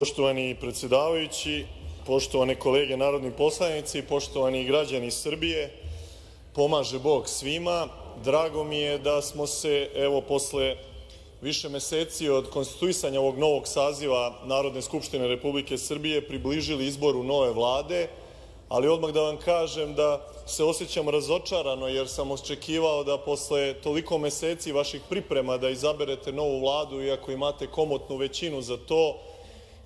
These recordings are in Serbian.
Poštovani predsedavajući, poštovane kolege narodni poslanici, poštovani građani Srbije, pomaže Bog svima. Drago mi je da smo se, evo, posle više meseci od konstituisanja ovog novog saziva Narodne skupštine Republike Srbije približili izboru nove Vlade, ali odmah da vam kažem da se osećam razočarano jer sam očekivao da posle toliko meseci vaših priprema da izaberete novu Vladu, iako imate komotnu većinu za to,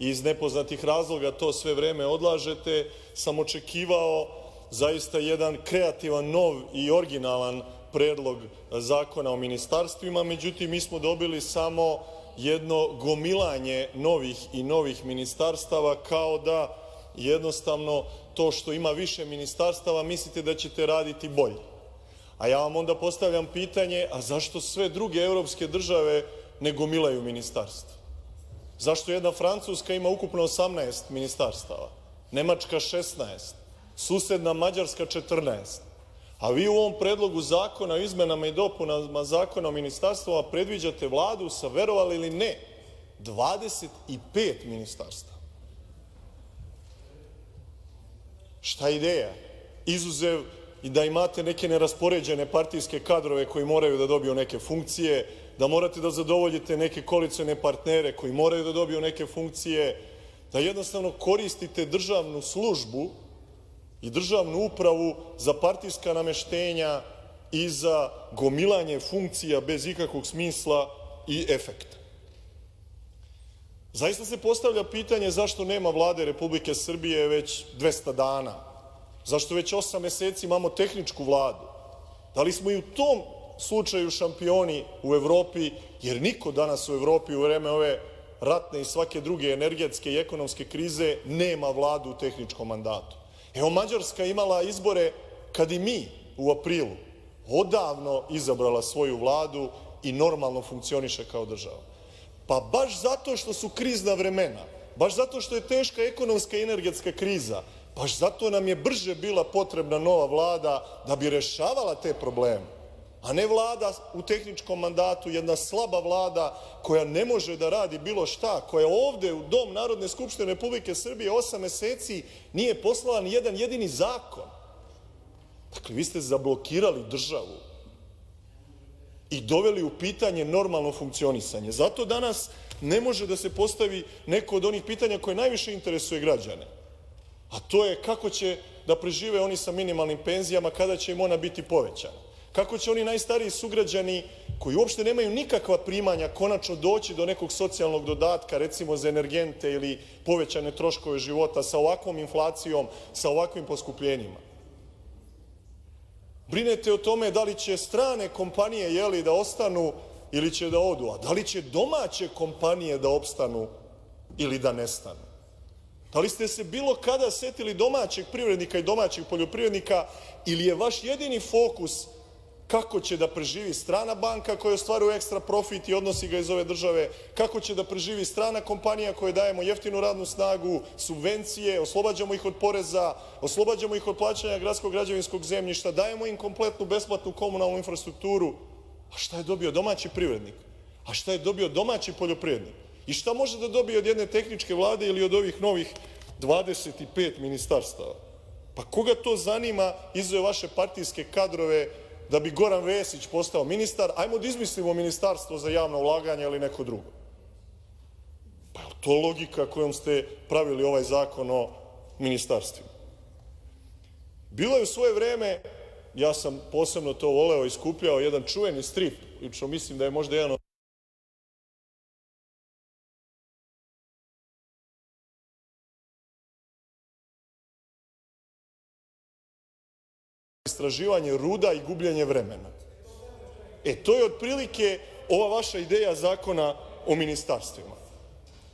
i iz nepoznatih razloga to sve vreme odlažete, sam očekivao zaista jedan kreativan, nov i originalan predlog zakona o ministarstvima. Međutim, mi smo dobili samo jedno gomilanje novih i novih ministarstava, kao da jednostavno to što ima više ministarstava mislite da ćete raditi bolje. A ja vam onda postavljam pitanje, a zašto sve druge evropske države ne gomilaju ministarstva? Zašto jedna Francuska ima ukupno 18 ministarstava, Nemačka 16, susedna Mađarska 14, a vi u ovom predlogu zakona o izmenama i dopunama Zakona o ministarstvima predviđate Vladu sa, verovali ili ne, 25 ministarstava. Šta je ideja? Izuzev i da imate neke neraspoređene partijske kadrove koji moraju da dobiju neke funkcije, da morate da zadovoljite neke koalicione partnere koji moraju da dobiju neke funkcije, da jednostavno koristite državnu službu i državnu upravu za partijska nameštenja i za gomilanje funkcija bez ikakvog smisla i efekta. Zaista se postavlja pitanje zašto nema Vlade Republike Srbije već 200 dana? Zašto već 8 meseci imamo tehničku Vladu? Da li smo i u tom slučaju šampioni u Evropi, jer niko danas u Evropi u vreme ove ratne i svake druge energetske i ekonomske krize nema Vladu u tehničkom mandatu. Evo, Mađarska je imala izbore kad i mi u aprilu odavno izabrala svoju Vladu i normalno funkcioniše kao država. Pa baš zato što su krizna vremena, baš zato što je teška ekonomska i energetska kriza, baš zato nam je brže bila potrebna nova Vlada da bi rešavala te probleme, a ne Vlada u tehničkom mandatu, jedna slaba Vlada koja ne može da radi bilo šta, koja ovde u Dom Narodne skupštine Republike Srbije 8 meseci nije poslala ni jedan jedini zakon. Dakle, vi ste zablokirali državu i doveli u pitanje normalno funkcionisanje. Zato danas ne može da se postavi neko od onih pitanja koje najviše interesuje građane, a to je kako će da prežive oni sa minimalnim penzijama, kada će im ona biti povećana. Kako će oni najstariji sugrađani koji uopšte nemaju nikakva primanja konačno doći do nekog socijalnog dodatka, recimo za energente ili povećane troškove života sa ovakvom inflacijom, sa ovakvim poskupljenjima? Brinete o tome da li će strane kompanije da ostanu ili će da odu, a da li će domaće kompanije da opstanu ili da nestanu? Da li ste se bilo kada setili domaćeg privrednika i domaćih poljoprivrednika ili je vaš jedini fokus kako će da preživi strana banka koja ostvaruje ekstra profit i odnosi ga iz ove države, kako će da preživi strana kompanija kojoj dajemo jeftinu radnu snagu, subvencije, oslobađamo ih od poreza, oslobađamo ih od plaćanja gradskog građevinskog zemljišta, dajemo im kompletnu besplatnu komunalnu infrastrukturu. A šta je dobio domaći privrednik? A šta je dobio domaći poljoprivrednik? I šta može da dobije od jedne tehničke Vlade ili od ovih novih 25 ministarstava? Pa koga to zanima, izuzev vaše partijske kadrove, da bi Goran Vesić postao ministar? Ajmo da izmislimo ministarstvo za javno ulaganje ili neko drugo. Pa je li to logika kojom ste pravili ovaj zakon o ministarstvima? Bilo je u svoje vreme, ja sam posebno to voleo i skupljao, jedan čuveni strip, lično mislim da je možda jedan od istraživanje ruda i gubljenje vremena. To je otprilike ova vaša ideja zakona o ministarstvima.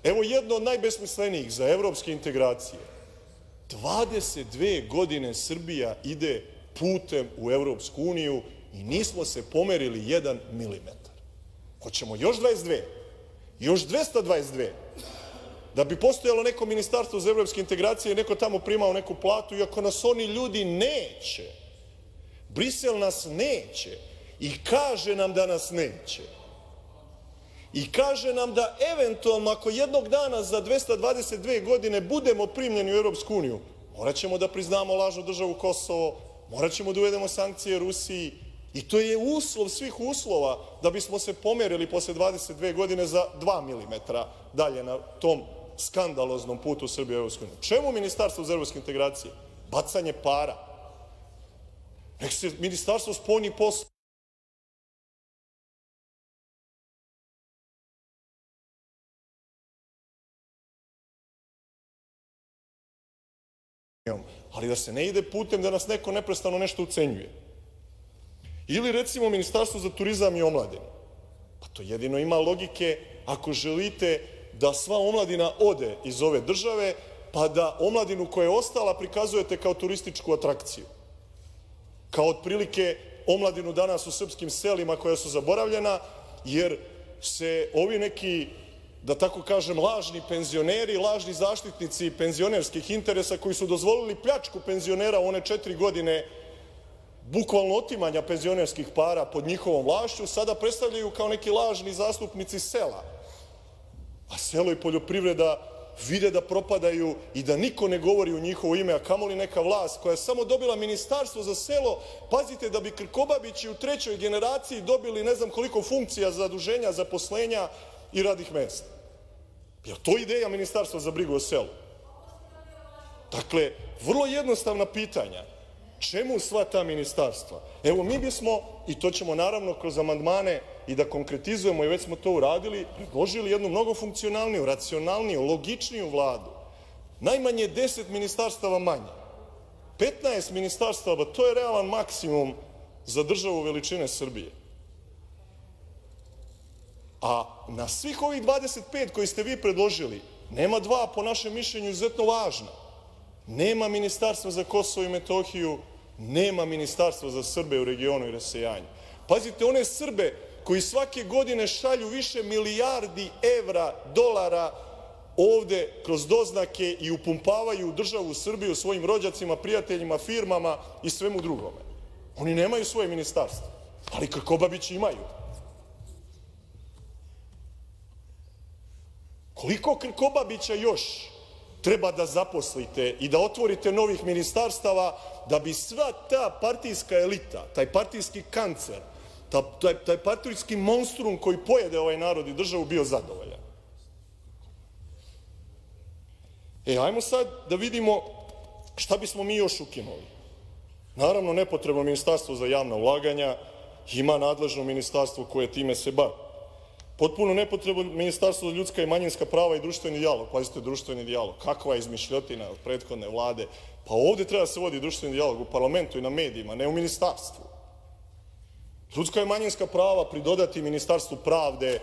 Evo jedno od najbesmislenijih za evropske integracije. 22 godine Srbija ide putem u Evropsku uniju i nismo se pomerili 1 milimetar. Hoćemo još 22? Još 222? Da bi postojalo neko ministarstvo za evropske integracije i neko tamo primao neku platu, iako nas oni ljudi neće. Brisel nas neće i kaže nam da nas neće. i kaže nam da eventualno ako jednog dana za 222 godine budemo primljeni u Europsku uniju, morat ćemo da priznamo lažnu državu Kosovo, morat ćemo da uvedemo sankcije Rusiji i to je uslov svih uslova da bismo se pomerili posle 22 godine za 2 milimetra dalje na tom skandaloznom putu Srbije u Europsku uniju. Čemu Ministarstvo za evropske integracije? Bacanje para. Nek se Ministarstvo spoljnih poslova ali da se ne ide putem da nas neko neprestano nešto ucenjuje. Ili recimo Ministarstvo za turizam i omladinu. Pa to jedino ima logike ako želite da sva omladina ode iz ove države, pa da omladinu koja je ostala prikazujete kao turističku atrakciju. Kao otprilike omladinu danas u srpskim selima koja su zaboravljena, jer se ovi neki, da tako kažem, lažni penzioneri, lažni zaštitnici penzionerskih interesa koji su dozvolili pljačku penzionera u one 4 godine bukvalno otimanja penzionerskih para pod njihovom vlašću, sada predstavljaju kao neki lažni zastupnici sela. A selo i poljoprivreda vide da propadaju i da niko ne govori u njihovo ime, a kamoli neka vlast koja je samo dobila ministarstvo za selo. Pazite, da bi Krkobabići u 3. generaciji dobili ne znam koliko funkcija, zaduženja, zaposlenja i radnih mesta. Je li to ideja Ministarstva za brigu o selu? Dakle, vrlo jednostavna pitanja. Čemu sva ta ministarstva? Evo, mi bismo, i to ćemo naravno kroz amandmane i da konkretizujemo, i već smo to uradili, predložili jednu mnogo funkcionalniju, racionalniju, logičniju vladu. Najmanje 10 ministarstava manje. 15 ministarstava, to je realan maksimum za državu veličine Srbije. A na svih ovih 25 koji ste vi predložili, nema dva, po našem mišljenju, izuzetno važna. Nema ministarstva za Kosovo i Metohiju, nema ministarstva za Srbe u regionu i rasejanju. Pazite, one Srbe koji svake godine šalju više milijardi evra, dolara ovde kroz doznake i upumpavaju državu Srbiju svojim rođacima, prijateljima, firmama i svemu drugome. Oni nemaju svoje ministarstvo, ali Krkobabići imaju. Koliko Krkobabića još treba da zaposlite i da otvorite novih ministarstava da bi sva ta partijska elita, taj partijski kancer, taj partijski monstrum koji pojede ovaj narod i državu bio zadovoljan? Ajmo sad da vidimo šta bismo mi još ukinuli. Naravno, nepotrebno ministarstvo za javna ulaganja, ima nadležno ministarstvo koje time se bavi. Potpuno nepotrebno ministarstvo za ljudska i manjinska prava i društveni dijalog. Pazite, društveni dijalog. Kakva je izmišljotina od prethodne vlade. Pa ovde treba da se vodi društveni dijalog u parlamentu i na medijima, ne u ministarstvu. Ljudska i manjinska prava pridodati Ministarstvu pravde,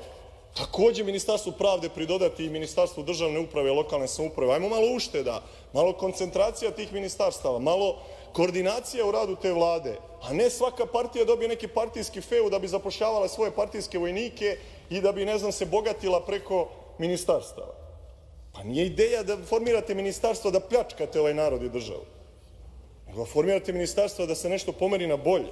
takođe Ministarstvu pravde pridodati i Ministarstvu državne uprave i lokalne samouprave. Ajmo malo ušteda, malo koncentracija tih ministarstava, malo koordinacija u radu te vlade, a ne svaka partija dobije neki partijski feu da bi zapošljavala svoje partijske vojnike i da bi, ne znam, se bogatila preko ministarstava. Pa nije ideja da formirate ministarstvo da pljačkate ovaj narod i državu, nego da formirate ministarstvo da se nešto pomeri na bolje.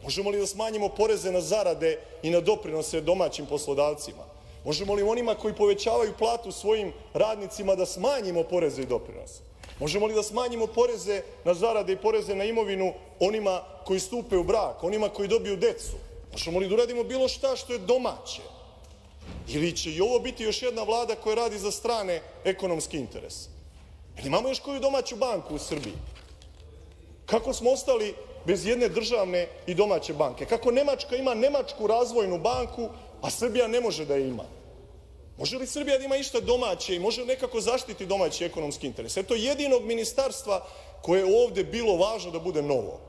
Možemo li da smanjimo poreze na zarade i na doprinose domaćim poslodavcima? Možemo li onima koji povećavaju platu svojim radnicima da smanjimo poreze i doprinose? Možemo li da smanjimo poreze na zarade i poreze na imovinu onima koji stupe u brak, onima koji dobiju decu? Možemo li da uradimo bilo šta što je domaće? Ili će i ovo biti još jedna vlada koja radi za strane ekonomske interese? Ili imamo još koju domaću banku u Srbiji? Kako smo ostali bez jedne državne i domaće banke? Kako Nemačka ima Nemačku razvojnu banku, a Srbija ne može da je ima? Može li Srbija da ima išta domaće i može nekako zaštiti domaći ekonomski interes? Eto jedinog ministarstva koje je ovde bilo važno da bude novo.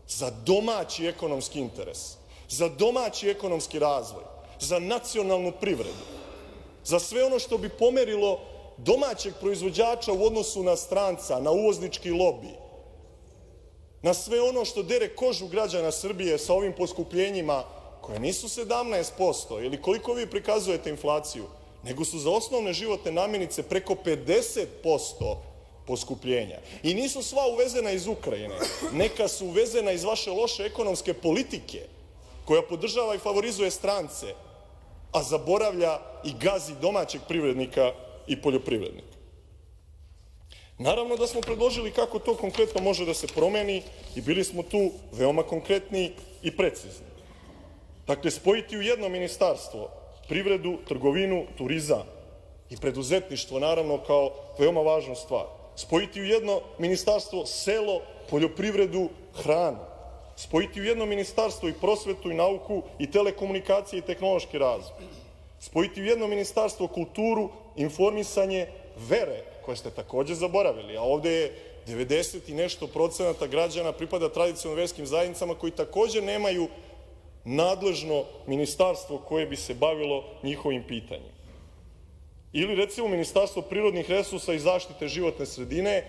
Za domaći ekonomski interes, za domaći ekonomski razvoj, za nacionalnu privredu, za sve ono što bi pomerilo domaćeg proizvođača u odnosu na stranca, na uvoznički lobi, na sve ono što dere kožu građana Srbije sa ovim poskupljenjima koje nisu 17% ili koliko vi prikazujete inflaciju, nego su za osnovne životne namirnice preko 50% poskupljenja. I nisu sva uvezena iz Ukrajine, neka su uvezena iz vaše loše ekonomske politike koja podržava i favorizuje strance a zaboravlja i gazi domaćeg privrednika i poljoprivrednika. Naravno da smo predložili kako to konkretno može da se promeni i bili smo tu veoma konkretni i precizni. Dakle, spojiti u jedno ministarstvo privredu, trgovinu, turizam i preduzetništvo, naravno, kao veoma važnu stvar. Spojiti u jedno ministarstvo selo, poljoprivredu, hranu. Spojiti u jedno ministarstvo i prosvetu i nauku i telekomunikacije i tehnološki razvoj. Spojiti u jedno ministarstvo kulturu, informisanje, vere, koje ste takođe zaboravili, a ovde je 90 i nešto procenata građana pripada tradicionalno verskim zajednicama koji takođe nemaju nadležno ministarstvo koje bi se bavilo njihovim pitanjem. Ili, recimo, Ministarstvo prirodnih resursa i zaštite životne sredine,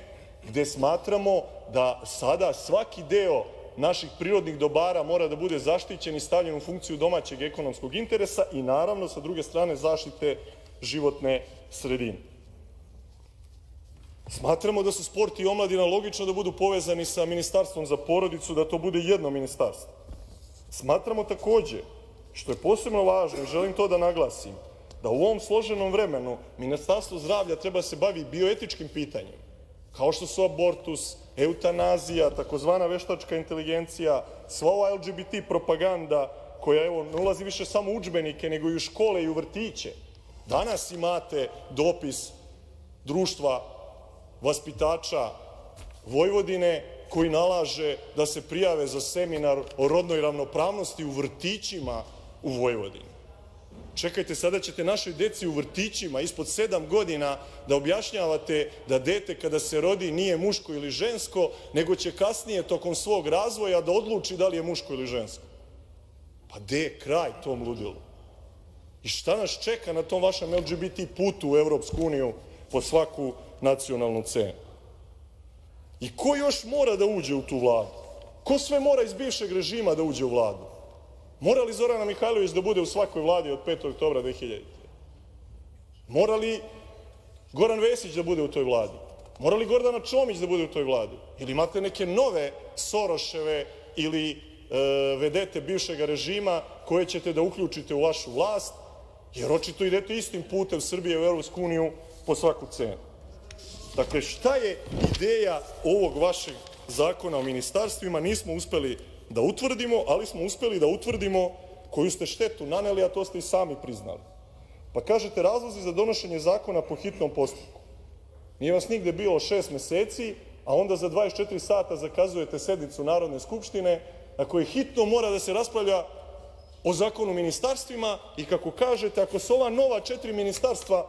gde smatramo da sada svaki deo naših prirodnih dobara mora da bude zaštićen i stavljen u funkciju domaćeg ekonomskog interesa i, naravno, sa druge strane, zaštite životne sredine. Smatramo da su sport i omladina logično da budu povezani sa Ministarstvom za porodicu, da to bude jedno ministarstvo. Smatramo takođe, što je posebno važno i želim to da naglasim, da u ovom složenom vremenu Ministarstvo zdravlja treba da se bavi bioetičkim pitanjem, kao što su abortus, eutanazija, takozvana veštačka inteligencija, sva ova LGBT propaganda koja, evo, ne ulazi više samo u udžbenike, nego i u škole i u vrtiće. Danas imate dopis Društva vaspitača Vojvodine koji nalaže da se prijave za seminar o rodnoj ravnopravnosti u vrtićima u Vojvodini. Čekajte, sada ćete našoj deci u vrtićima ispod 7 godina da objašnjavate da dete kada se rodi nije muško ili žensko, nego će kasnije tokom svog razvoja da odluči da li je muško ili žensko. Pa gde je kraj tom ludilu? I šta nas čeka na tom vašem LGBT putu u Evropsku uniju po svaku nacionalnu cenu? I ko još mora da uđe u tu vladu? Ko sve mora iz bivšeg režima da uđe u vladu? Mora li Zorana Mihajlović da bude u svakoj vladi od 5. oktobra 2000? Mora li Goran Vesić da bude u toj vladi? Mora li Gordana Čomić da bude u toj vladi? Ili imate neke nove Soroševe ili vedete bivšeg režima koje ćete da uključite u vašu vlast, jer očito idete istim putem Srbije u Evropsku uniju po svaku cenu. Dakle, šta je ideja ovog vašeg zakona o ministarstvima, nismo uspeli da utvrdimo, ali smo uspeli da utvrdimo koju ste štetu naneli, a to ste i sami priznali. Pa kažete razlozi za donošenje zakona po hitnom postupku. Nije vas nigde bilo 6 meseci, a onda za 24 sata zakazujete sednicu Narodne skupštine na kojoj hitno mora da se raspravlja o zakonu o ministarstvima i kako kažete, ako se ova nova 4 ministarstva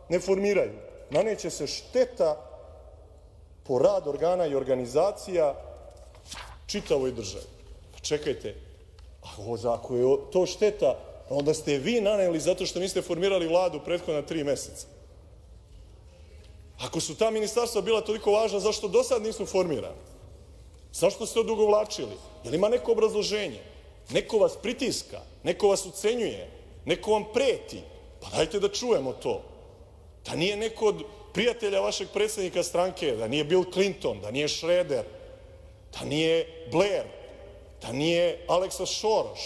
ne formiraju, naneće se šteta po rad organa i organizacija čitavoj državi. Čekajte, ako je to šteta, onda ste vi naneli zato što niste formirali vladu prethodna 3 meseca. Ako su ta ministarstva bila toliko važna, zašto do sad nisu formirana? Zašto ste odugovlačili? Je li ima neko obrazloženje? Neko vas pritiska? Neko vas ucenjuje? Neko vam preti? Pa dajte da čujemo to. Da nije neko od prijatelja vašeg predsednika stranke, da nije Bill Clinton, da nije Schroeder, da nije Blair, da nije Aleksa Šoroš.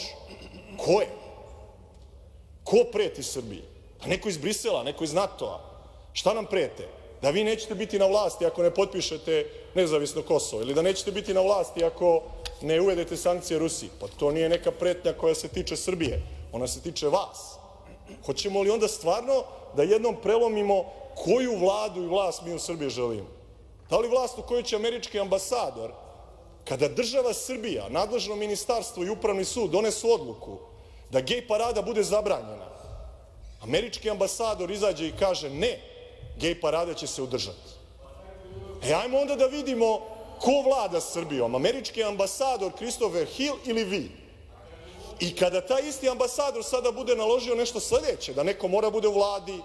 Ko je? Ko preti Srbiji? Pa neko iz Brisela, neko iz NATO-a. Šta nam prete? Da vi nećete biti na vlasti ako ne potpišete nezavisno Kosovo ili da nećete biti na vlasti ako ne uvedete sankcije Rusiji. Pa to nije neka pretnja koja se tiče Srbije. Ona se tiče vas. Hoćemo li onda stvarno da jednom prelomimo koju vladu i vlast mi u Srbiji želimo? Da li vlast u kojoj će američki ambasador, kada država Srbija, nadležno ministarstvo i upravni sud donesu odluku da gej parada bude zabranjena, američki ambasador izađe i kaže ne, gej parada će se održati. Ajmo onda da vidimo ko vlada Srbijom, američki ambasador Christopher Hill ili vi? I kada taj isti ambasador sada bude naložio nešto sledeće, da neko mora bude u vladi,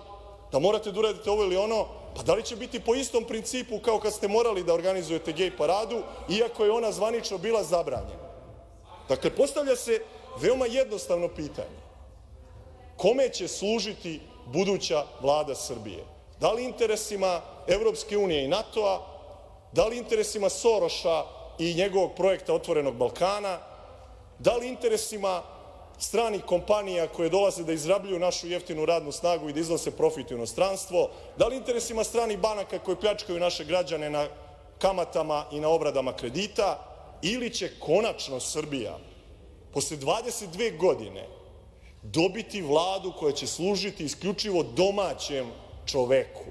da morate da uradite ovo ili ono, pa da li će biti po istom principu kao kad ste morali da organizujete gej paradu, iako je ona zvanično bila zabranjena? Dakle, postavlja se veoma jednostavno pitanje. Kome će služiti buduća vlada Srbije? Da li interesima Evropske unije i NATO-a? Da li interesima Soroša i njegovog projekta Otvorenog Balkana? Da li interesima stranih kompanija koje dolaze da izrabljuju našu jeftinu radnu snagu i da iznose profit u inostranstvo? Da li interesima stranih banaka koje pljačkaju naše građane na kamatama i na obradama kredita? Ili će konačno Srbija posle 22 godine dobiti Vladu koja će služiti isključivo domaćem čoveku,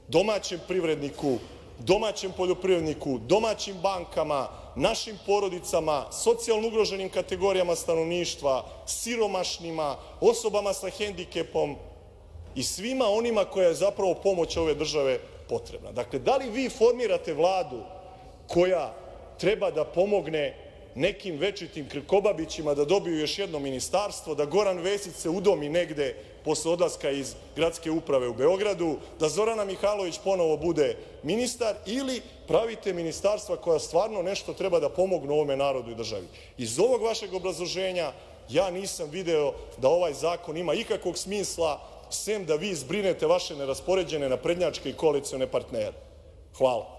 domaćem privredniku, domaćem poljoprivredniku, domaćim bankama, našim porodicama, socijalno ugroženim kategorijama stanovništva, siromašnima, osobama sa hendikepom i svima onima koja je zapravo pomoć ove države potrebna? Dakle, da li vi formirate Vladu koja treba da pomogne nekim večitim Krkobabićima da dobiju još jedno ministarstvo, da Goran Vesić se udomi negde posle odlaska iz gradske uprave u Beogradu, da Zorana Mihajlović ponovo bude ministar, ili pravite ministarstva koja stvarno nešto treba da pomognu ovome narodu i državi? Iz ovog vašeg obrazloženja ja nisam video da ovaj zakon ima ikakvog smisla, sem da vi zbrinete vaše neraspoređene naprednjačke i koalicione partnere. Hvala.